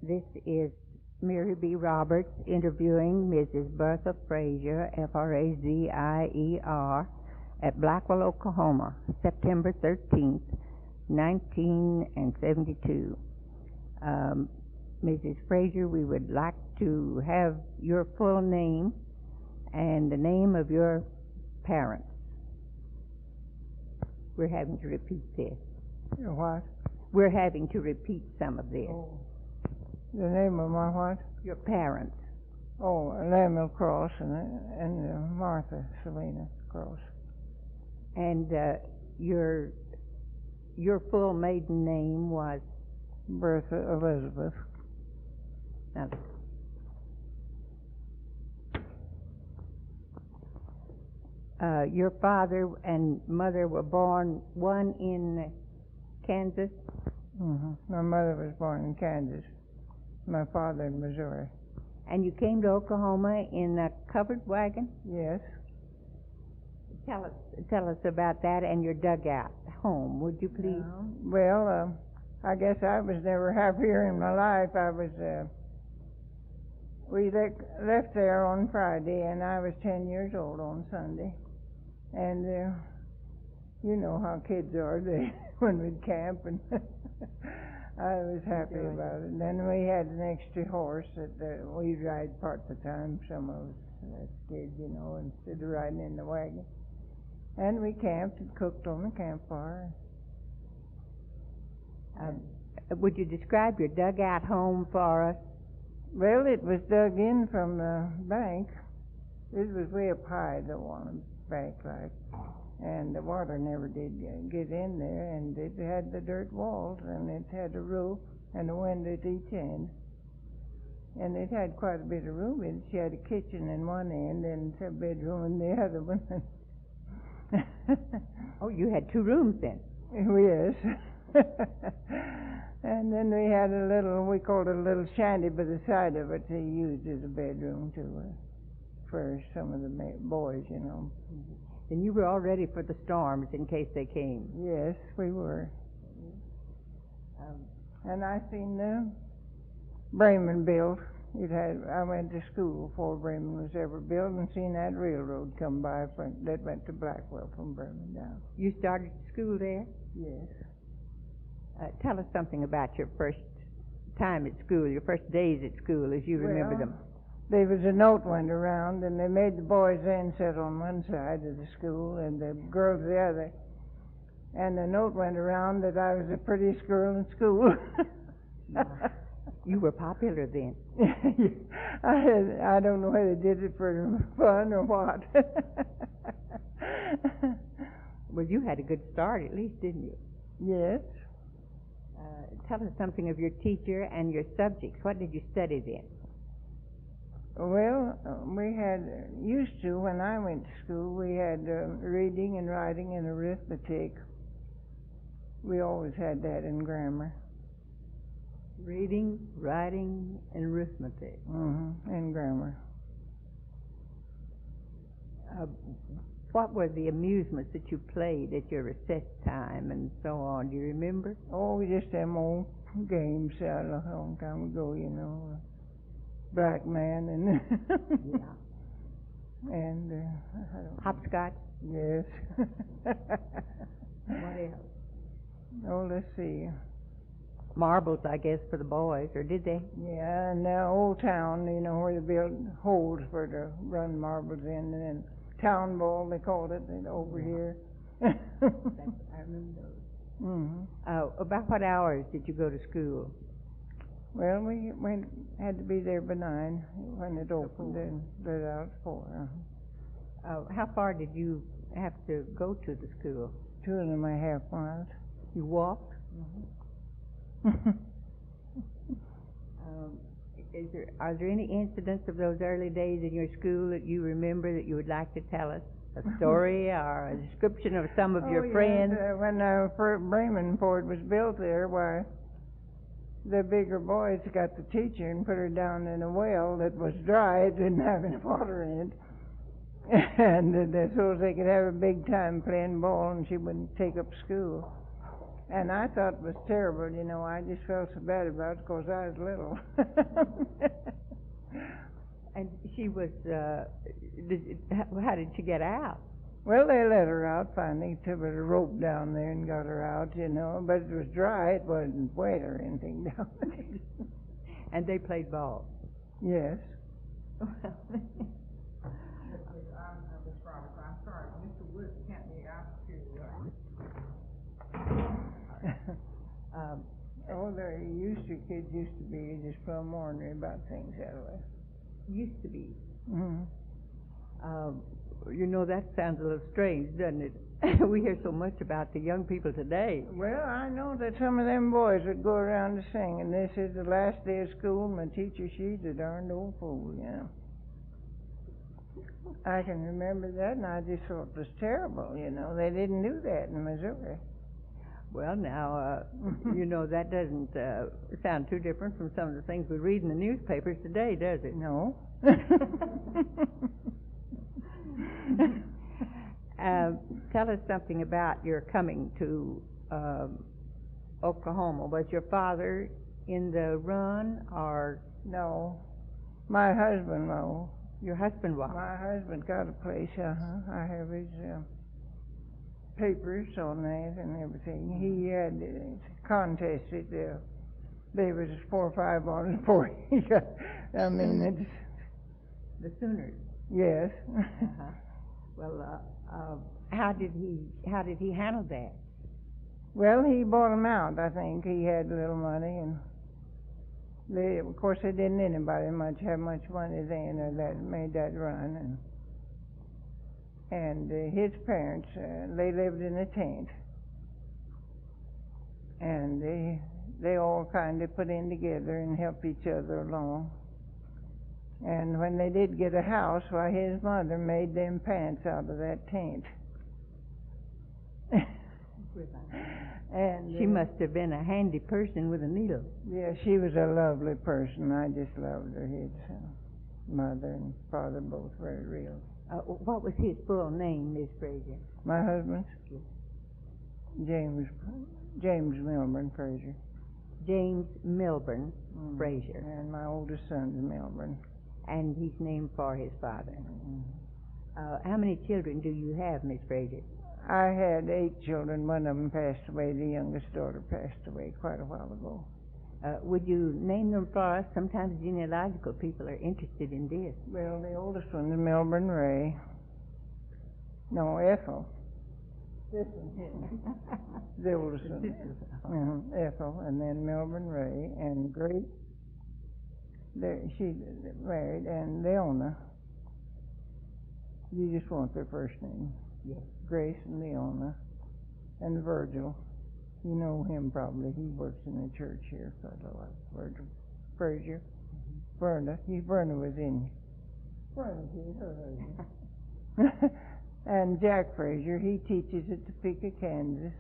This is Mary B. Roberts interviewing Mrs. Bertha Frazier, Frazier, at Blackwell, Oklahoma, September 13th, 1972. Mrs. Frazier, we would like to have your full name and the name of your parents. We're having to repeat this. Your what? We're having to repeat some of this. Oh. The name of my what? Your parents. Oh, Lemuel Cross and Martha Selena Cross. And your full maiden name was? Bertha Elizabeth. Now, your father and mother were born, one in Kansas? Mm-hmm. My mother was born in Kansas. My father in Missouri. And you came to Oklahoma in a covered wagon? Yes. Tell us about that and your dugout home, would you please? Well, I guess I was never happier in my life. We left there on Friday, and I was 10 years old on Sunday. And you know how kids are, when we'd camp, and I was happy about it. And then we had an extra horse that we'd ride part of the time, some of us as kids, instead of riding in the wagon. And we camped and cooked on the campfire. Would you describe your dugout home for us? Well, it was dug in from the bank. It was way up high, the one bank like, and the water never did get in there. And it had the dirt walls, and it had a roof and a window at each end. And it had quite a bit of room in it. She had a kitchen in one end and a bedroom in the other one. Oh, you had two rooms then? Yes. And then we had we called it a little shanty by the side of it to use as a bedroom for some of the boys, Then you were all ready for the storms in case they came? Yes, we were. And I seen Bremen built. I went to school before Bremen was ever built, and seen that railroad come by that went to Blackwell from Bremen down. You started school there? Yes. Tell us something about your first time at school, your first days at school, as you remember them. There was a note went around, and they made the boys then sit on one side of the school and the girls the other. And the note went around that I was the prettiest girl in school. You were popular then. I don't know whether they did it for fun or what. Well, you had a good start at least, didn't you? Yes. Tell us something of your teacher and your subjects. What did you study then? Well, we used to, when I went to school, we had reading and writing and arithmetic. We always had that in grammar. Reading, writing, and arithmetic. Mm-hmm, and grammar. What were the amusements that you played at your recess time and so on? Do you remember? Oh, just them old games a long time ago, Black Man and yeah. And hopscotch. Yes. What else? Oh, let's see. Marbles, I guess, for the boys, or did they? Yeah, and Old Town, where they built holes for to run marbles in, and then Town Ball, they called it over here. I remember those. Mm-hmm. About what hours did you go to school? Well, we had to be there by 9 when it opened, and let out 4. How far did you have to go to the school? 2.5 miles. You walked? Mm-hmm. Are there any incidents of those early days in your school that you remember that you would like to tell us? A story or a description of some of your friends? Yes. When Bremen Ford was built there, why, the bigger boys got the teacher and put her down in a well that was dry. It didn't have any water in it. And so they could have a big time playing ball, and she wouldn't take up school. And I thought it was terrible, you know. I just felt so bad about it because I was little. And she was, how did she get out? Well, they let her out finally. Took a rope down there and got her out, you know. But it was dry. It wasn't wet or anything down there. And they played ball. Yes. I'm sorry, Mr. Woods can't be asked to. Oh, there kids used to be just from ornery about things that way. Used to be. Mm-hmm. You know, that sounds a little strange, doesn't it? We hear so much about the young people today. Well, I know that some of them boys would go around to sing, and this is the last day of school, and my teacher, she's a darned old fool, you know. I can remember that, and I just thought it was terrible, you know. They didn't do that in Missouri. Well, now, you know, that doesn't sound too different from some of the things we read in the newspapers today, does it? No. Tell us something about your coming to Oklahoma. Was your father in the run, or? No. My husband, no. Your husband was? My husband got a place, I have his papers on that and everything. He had a contest at there was 4 or 5 on it before he got, I mean, it's... The Sooners? Yes. Well, how did he handle that? Well, he bought them out, I think. He had a little money, and of course, they didn't anybody have much money then, or that made that run. And his parents, they lived in a tent, and they all kind of put in together and helped each other along. And when they did get a house, why, his mother made them pants out of that tent. And she must have been a handy person with a needle. Yeah, she was a lovely person. I just loved her. His mother and father both very real. What was his full name, Miss Frazier? My husband's? James Milburn Frazier. James Milburn Frazier. And my oldest son's Milburn. And he's named for his father. How many children do you have, Miss Frazier? I had 8 children. One of them passed away. The youngest daughter passed away quite a while ago. Would you name them for us? Sometimes genealogical people are interested in this. Well, the oldest one is Milburn Ray. No, Ethel. This one here. The oldest one. Ethel, and then Milburn Ray, and Grace. She's married, and Leona. You just want their first name. Yes. Grace and Leona. And Virgil. You know him probably. He works in the church here quite a lot. Virgil Frazier. Bertha. Bertha was in. Bertha, she's her husband. And Jack Frazier, he teaches at Topeka, Kansas.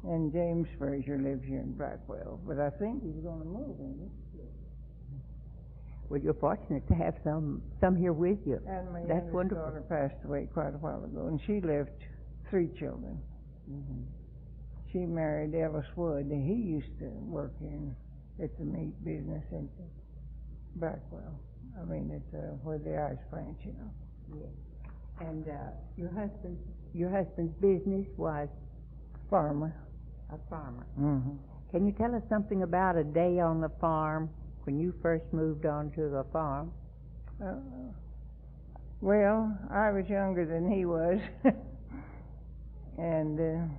And James Frazier lives here in Blackwell. But I think he's going to move, isn't he? Well, you're fortunate to have some here with you. And my That's youngest wonderful. daughter passed away quite a while ago, and she left 3 children. She married Ellis Wood, and he used to work at the meat business in Blackwell. I mean, it's where the ice plant, you know. Yes. And your husband's business was Farmer. a farmer. Mm-hmm. Can you tell us something about a day on the farm when you first moved onto the farm? Well, I was younger than he was, and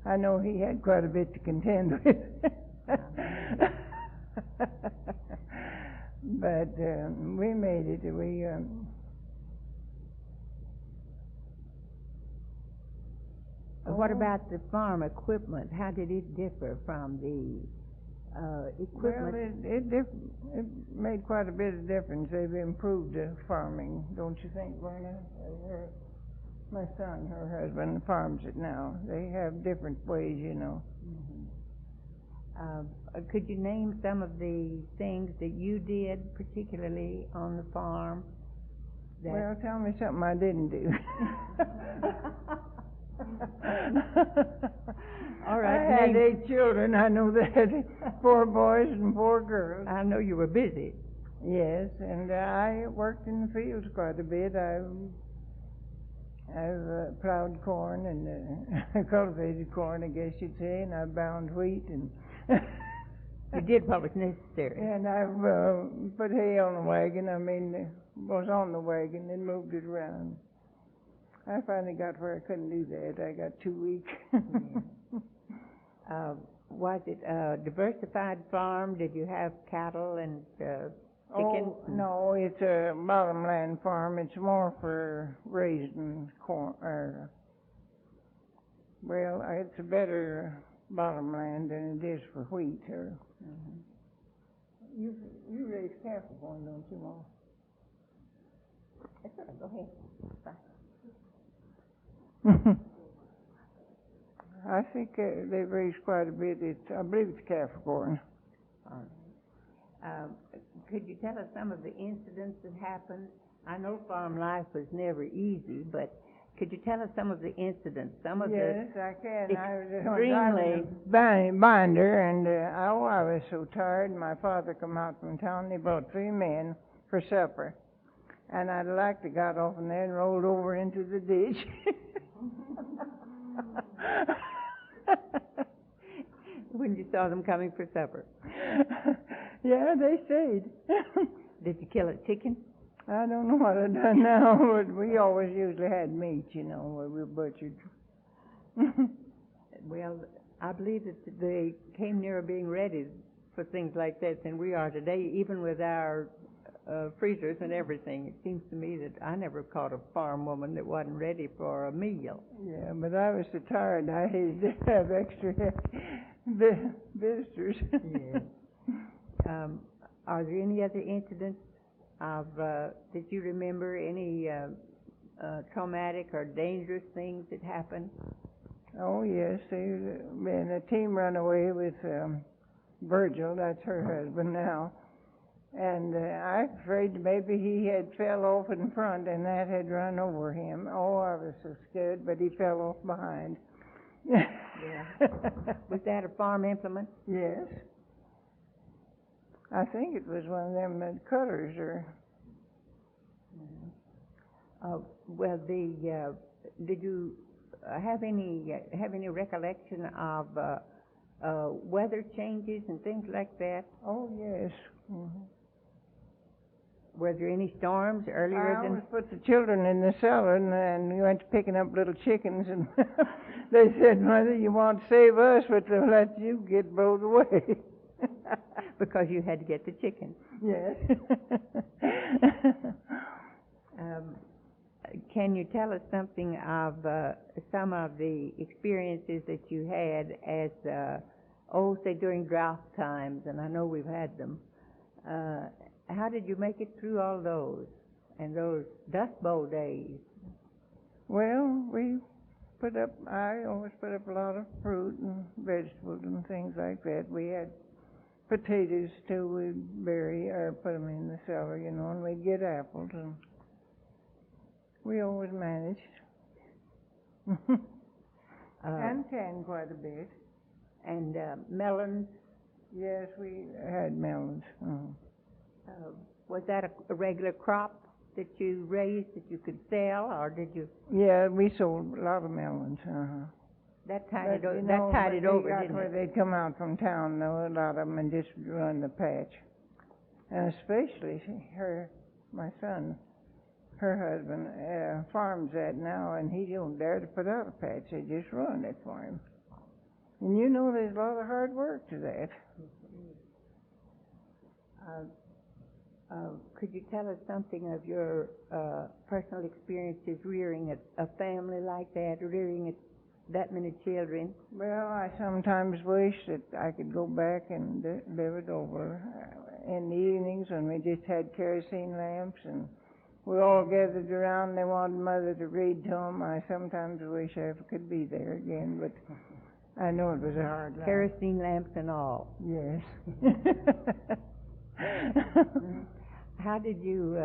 I know he had quite a bit to contend with. But we made it. What about the farm equipment? How did it differ from the equipment? Well, it made quite a bit of difference. They've improved farming, don't you think, Verna? My son, her husband, farms it now. They have different ways, you know. Could you name some of the things that you did, particularly on the farm? Well, tell me something I didn't do. All right. I had name- 8 children, I know that. 4 boys and 4 girls. I know you were busy. Yes, and I worked in the fields quite a bit. I've plowed corn and cultivated corn, I guess you'd say, and I bound wheat and You did what was necessary. and I've put hay on the wagon. I mean, was on the wagon and moved it around. I finally got where I couldn't do that. I got too weak. Was it a diversified farm? Did you have cattle and chickens? Oh, no, it's a bottomland farm. It's more for raising corn. Well, it's a better bottomland than it is for wheat. You raise cattle corn, don't you, Mom? That's all right. Go ahead. I think they've raised quite a bit. I believe it's calf corn. Could you tell us some of the incidents that happened? I know farm life was never easy, but could you tell us some of the incidents? Yes, I can. I was extremely- driving a binder, and I was so tired. My father come out from town. He brought 3 men for supper, and I'd like to got off in there and rolled over into the ditch. When you saw them coming for supper. Yeah, they stayed. Did you kill a chicken? I don't know what I've done now, but we always usually had meat, where we butchered. Well, I believe that they came nearer being ready for things like that than we are today, even with our freezers and everything. It seems to me that I never caught a farm woman that wasn't ready for a meal. Yeah, but I was so tired, I hated to have extra visitors. Yes. Are there any other incidents that you remember, any traumatic or dangerous things that happened? Oh, yes. And a team run away with Virgil, that's her husband now. And I'm afraid maybe he had fell off in front and that had run over him. Oh, I was so scared, but he fell off behind. Yeah. Was that a farm implement? Yes. I think it was one of them cutters or... Well, did you have any recollection of weather changes and things like that? Oh, yes. Mm-hmm. Were there any storms earlier I than... always put the children in the cellar, and we went to picking up little chickens, and they said, Mother, you want to save us, but they'll let you get blown away. Because you had to get the chicken. Yes. Can you tell us something of some of the experiences that you had as, say during drought times, and I know we've had them. How did you make it through all those, and those Dust Bowl days? Well, I always put up a lot of fruit and vegetables and things like that. We had potatoes too, we'd bury or put them in the cellar, and we'd get apples, and we always managed. And canned quite a bit. And melons? Yes, we had melons. Was that a regular crop that you raised that you could sell, or did you? Yeah, we sold a lot of melons. That tied But, it over, got didn't where it? they'd come out from town, though, a lot of them, and just run the patch. And especially my son, her husband, farms that now, and he don't dare to put out a patch. They just run it for him. And there's a lot of hard work to that. Could you tell us something of your personal experiences rearing a family like that, rearing that many children? Well, I sometimes wish that I could go back and live it over in the evenings when we just had kerosene lamps and we all gathered around and they wanted Mother to read to them. I sometimes wish I could be there again, but I know it was a hard life. Kerosene lamps and all. Yes. How did you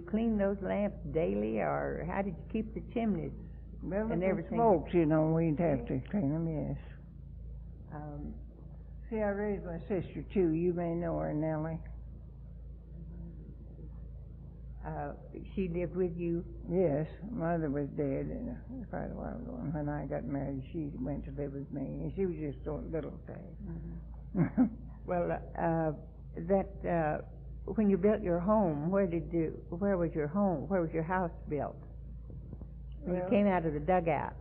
clean those lamps daily, or how did you keep the chimneys Well, and if everything. it's folks, you know, we'd have to clean them, yes. Um, See, I raised my sister, too. You may know her, Nellie. she lived with you? Yes, mother was dead quite a while ago, and when I got married, she went to live with me, and she was just a little thing. Well, when you built your home, where was your home? Where was your house built? When you came out of the dugout?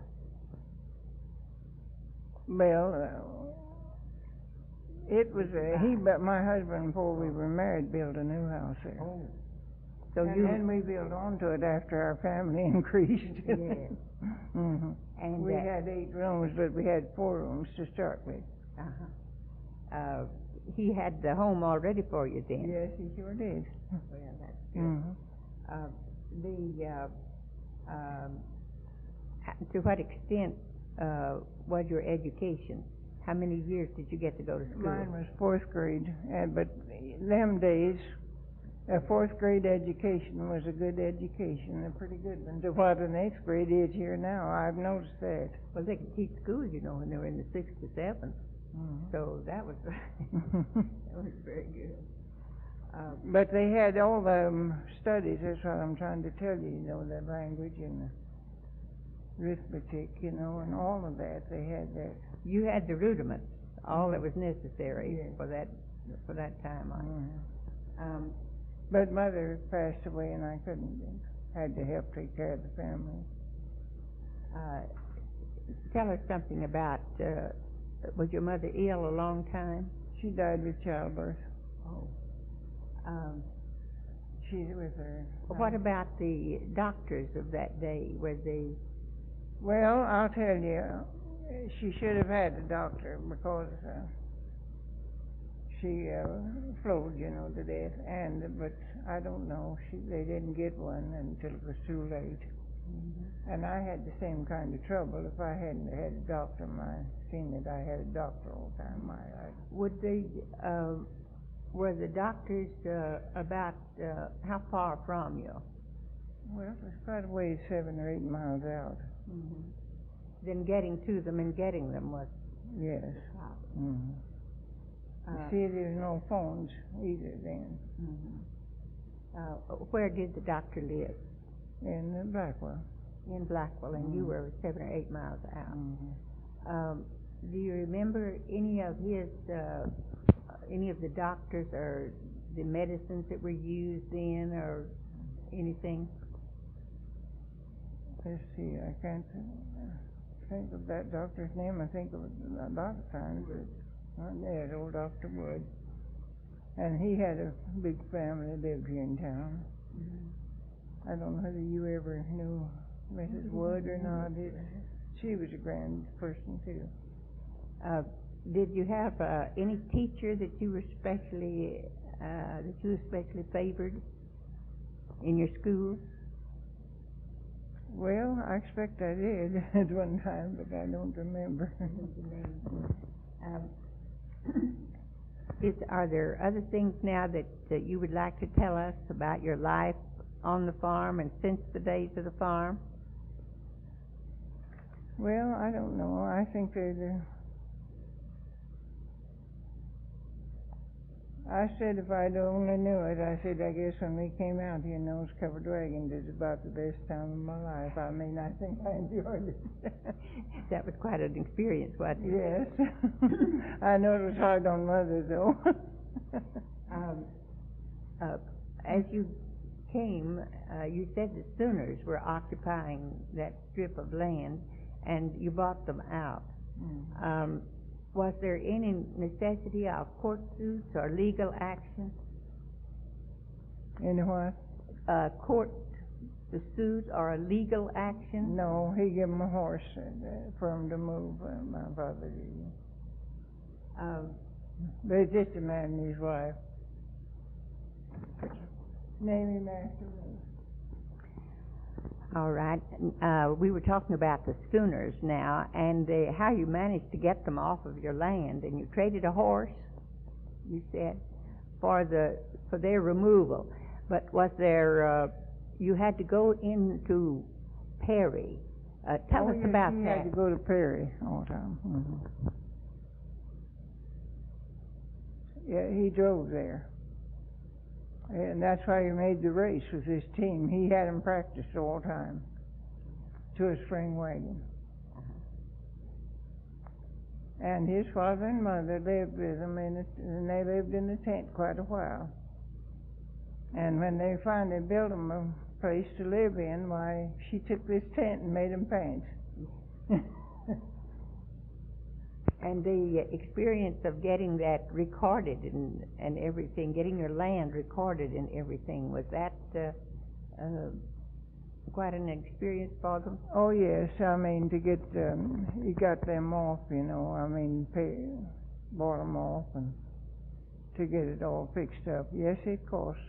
Well, it was my husband, before we were married, built a new house there. Oh. So and then we built onto it after our family increased. Yes. Mm-hmm. And we had 8 rooms, but we had 4 rooms to start with. He had the home already for you then? Yes, he sure did. Well, that's good. To what extent was your education? How many years did you get to go to school? Mine was 4th grade, but them days, a 4th grade education was a good education, a pretty good one, to what an 8th grade is here now. I've noticed that. Well, they could teach school, you know, when they were in the 6th to 7th. So that was that was very good. But they had all the studies. That's what I'm trying to tell you. You know, the language and the arithmetic, you know, and all of that. They had that. You had the rudiments, all that was necessary for that time. But mother passed away, and I couldn't. Had to help take care of the family. Tell us something about. Was your mother ill a long time? She died with childbirth. Oh. She's with her. What about the doctors of that day? Were they? Well, I'll tell you, she should have had a doctor because she flowed, you know, to death. But I don't know. They didn't get one until it was too late. And I had the same kind of trouble. If I hadn't had a doctor, I seen that I had a doctor all the time. Would they? Were the doctors about how far from you? Well, it was quite a ways, 7 or 8 miles out. Then getting to them and getting them was yes. the problem. You see, there's no phones either then. Where did the doctor live? In Blackwell. In Blackwell, and you were 7 or 8 miles out. Do you remember any of the doctors or the medicines that were used then, or anything? Let's see, I can't think of that doctor's name. I think of it a lot of times. There's old Dr. Wood. And he had a big family, lived here in town. I don't know whether you ever knew Mrs. Wood or not. She was a grand person, too. Did you have any teacher that you were especially favored in your school? Well, I expect I did at one time, but I don't remember. Are there other things now that you would like to tell us about your life on the farm and since the days of the farm? Well, I don't know. I think I said if I'd only knew it, I said, I guess when we came out here in those covered wagons, it was about the best time of my life. I mean, I think I enjoyed it. That was quite an experience, wasn't it? Yes. I know it was hard on Mother, though. As you came, you said the Sooners were occupying that strip of land, and you bought them out. Was there any necessity of court suits or legal action? In what? Court suit or a legal action? No, he gave him a horse for him to move, my father did. But it's just a man and his wife. Name him after me. All right. We were talking about the Sooners now, and how you managed to get them off of your land, and you traded a horse, you said, for their removal. But was there? You had to go into Perry Tell us yes, about he that. had to go to Perry all the time. Yeah, he drove there. And that's why he made the race with his team. He had them practiced all the time to a spring wagon. And his father and mother lived with him, and they lived in the tent quite a while. And when they finally built him a place to live in, why, she took this tent and made him pants. And the experience of getting that recorded and everything, getting your land recorded and everything, was that quite an experience for them? Oh, yes. I mean, to get, he got them off, bought them off, and to get it all fixed up. Yes, it cost.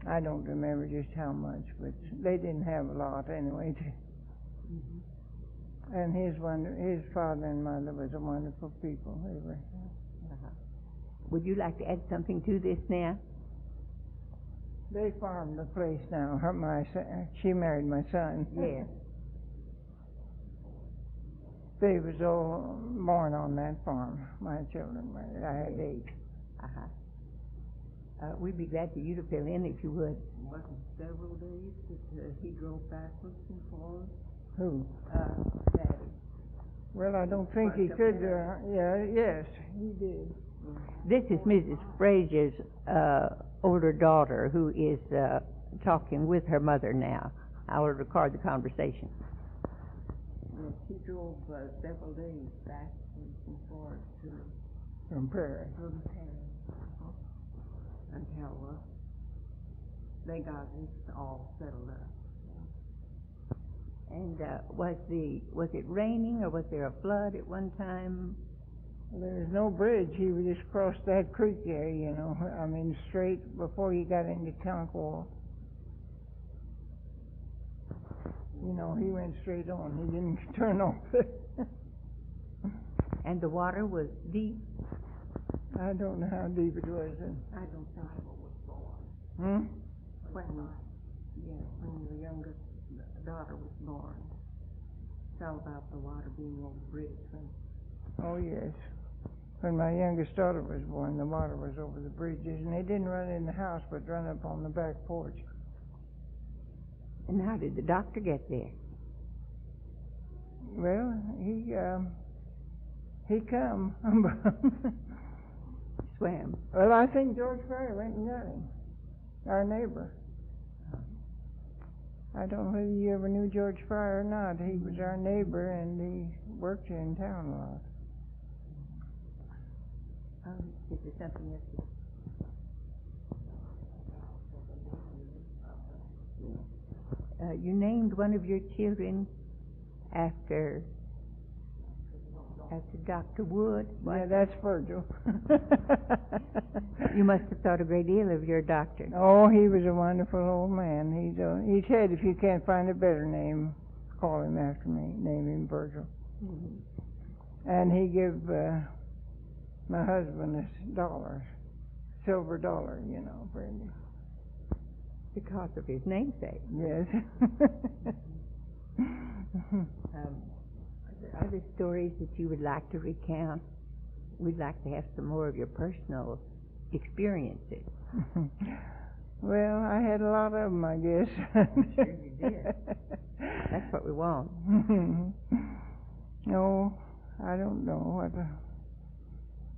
I don't remember just how much, but they didn't have a lot anyway. And his father and mother was a wonderful people. They were. Would you like to add something to this now? They farmed the place now. She married my son. Yes. They was all born on that farm. My children were. I had 8. We'd be glad for you to fill in if you would. Wasn't several days that he drove backwards and forwards? Who? Daddy. Well, I don't think he could. Yes, he did. This is Mrs. Frazier's older daughter who is talking with her mother now. I will record the conversation. Yes, he drove several days backwards and forwards From Prairie. from Paris until they got it all settled up. And was it raining or was there a flood at one time? There was no bridge. He would just cross that creek there, straight before he got into Concord. He went straight on. He didn't turn off. And the water was deep? I don't know how deep it was. I don't think it was born. Hmm? When the youngest daughter was born. Tell about the water being on the bridge. Oh, yes. When my youngest daughter was born, the water was over the bridges, and they didn't run in the house, but run up on the back porch. And how did the doctor get there? Well, he come. Swam. Well, I think George Fryer went and got him, our neighbor. I don't know whether you ever knew George Fryer or not. He was our neighbor, and he worked here in town a lot. Is there something else? You named one of your children after Dr. Wood. Yeah, that's Virgil. You must have thought a great deal of your doctor. Oh, he was a wonderful old man. He said, if you can't find a better name, call him after me. Name him Virgil. Mm-hmm. And he gave my husband $1, silver dollar, for him. Because of his namesake. Yes. Are there stories that you would like to recount? We'd like to have some more of your personal experiences. Well, I had a lot of them, I guess. I'm sure you did. That's what we want. No, I don't know.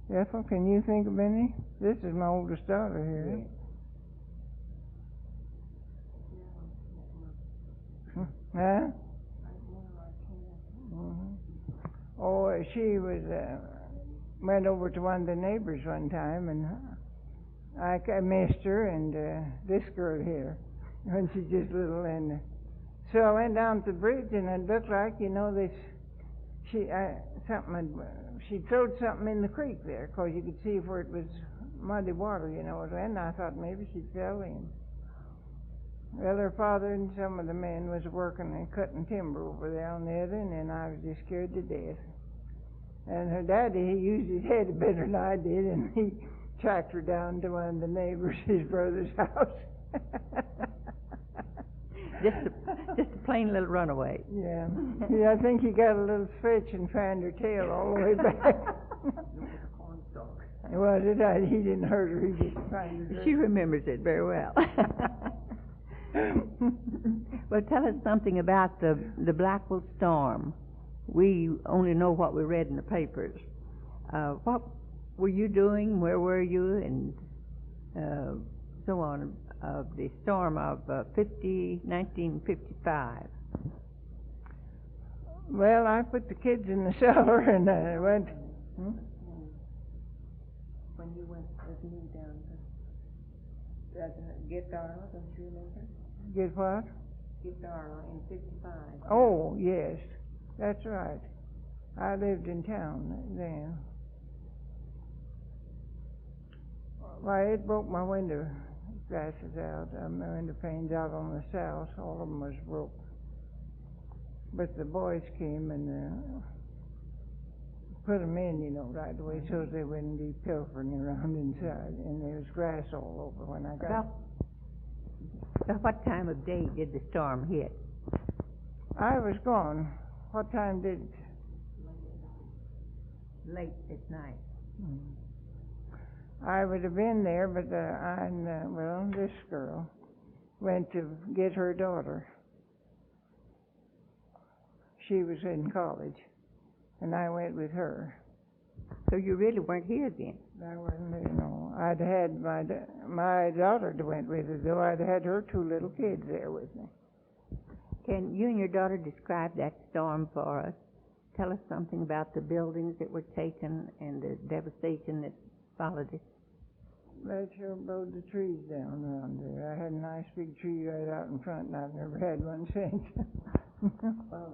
Ethel, can you think of any? This is my oldest daughter here. Yes. Huh? Oh, she went over to one of the neighbors one time, and I missed her, and this girl here, when she's just little, and so I went down to the bridge, and it looked like, she throwed something in the creek there, because you could see where it was muddy water, and I thought maybe she fell in. Well, her father and some of the men was working and cutting timber over there on the other end, and I was just scared to death. And her daddy, he used his head better than I did, and he tracked her down to one of the neighbors, his brother's house. Just to plain little runaway. Yeah. Yeah, I think he got a little stretch and found her tail all the way back. Was it? He didn't hurt her. He just found her. She remembers it very well. Well, tell us something about the Blackwell storm. We only know what we read in the papers. What were you doing? Where were you? And so on, of the storm of 1955. Well, I put the kids in the cellar and I went. When you went with me down to get Darla, don't you remember? Get what? Get Darla in 55. Oh, yes, that's right. I lived in town then. Why, it broke my window glasses out, my window panes out on the south. All of them was broke. But the boys came and put them in, right away, so they wouldn't be pilfering around inside. And there was grass all over when I got. About what time of day did the storm hit? I was gone. What time did it? Late at night. I would have been there, but this girl went to get her daughter. She was in college, and I went with her. So you really weren't here then? I wasn't there, no. I'd had my daughter went with her, though I'd had her two little kids there with me. Can you and your daughter describe that storm for us? Tell us something about the buildings that were taken and the devastation that followed it. That sure blowed the trees down around there. I had a nice big tree right out in front, and I've never had one since. Well,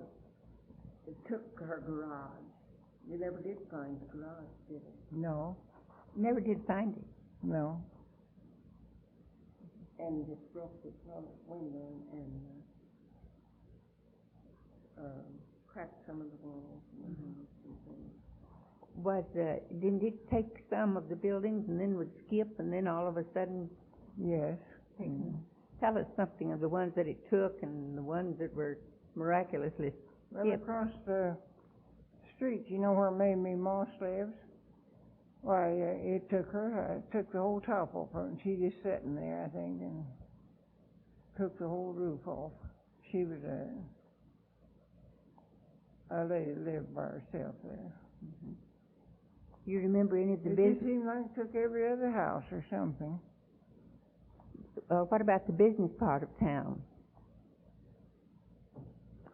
it took her garage. You never did find the garage, did it? No. Never did find it. No. And it broke the front window and cracked some of the walls and things. Didn't it take some of the buildings and then would skip and then all of a sudden? Yes. Tell us something of the ones that it took and the ones that were miraculously Well, across the street, where Mamie Moss lives? Why, it took her. It took the whole top off her, and she just sitting there, I think, and took the whole roof off. She was a lady that lived by herself there. Mm-hmm. You remember any of the business? It seemed like it took every other house or something. What about the business part of town?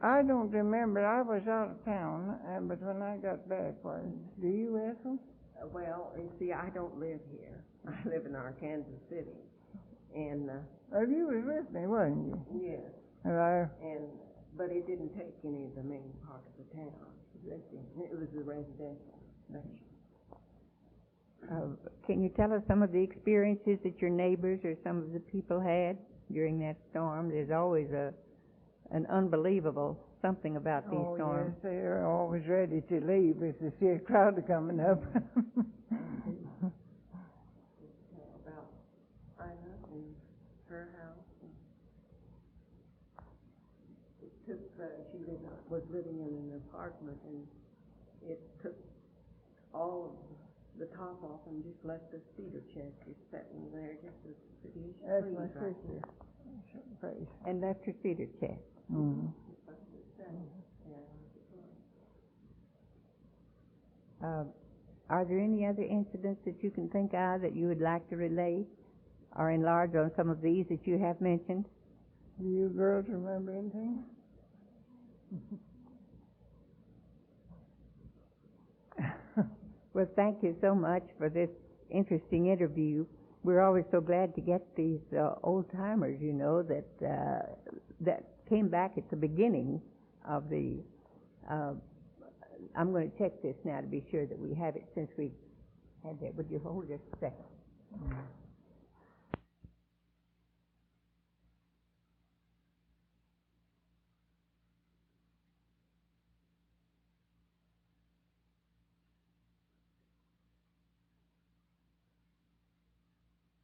I don't remember. I was out of town, but when I got back, do you, Ethel? Well, you see, I don't live here. I live in Arkansas City, and you was with me, wasn't you? Yes. But it didn't take any of the main part of the town. It was the residential section. Can you tell us some of the experiences that your neighbors or some of the people had during that storm? There's always an unbelievable something about these storms. Yes, they're always ready to leave if they see a crowd coming up. About Ina and her house. She was living in an apartment, and it took all of the top off and just left the cedar chest just sitting there, just as pretty as That's my right sister. And left her cedar chest. Mm-hmm. Are there any other incidents that you can think of that you would like to relate or enlarge on some of these that you have mentioned? Do you girls remember anything? Well, thank you so much for this interesting interview. We're always so glad to get these old-timers, that came back at the beginning of the... I'm going to check this now to be sure that we have it since we had that. Would you hold just a second?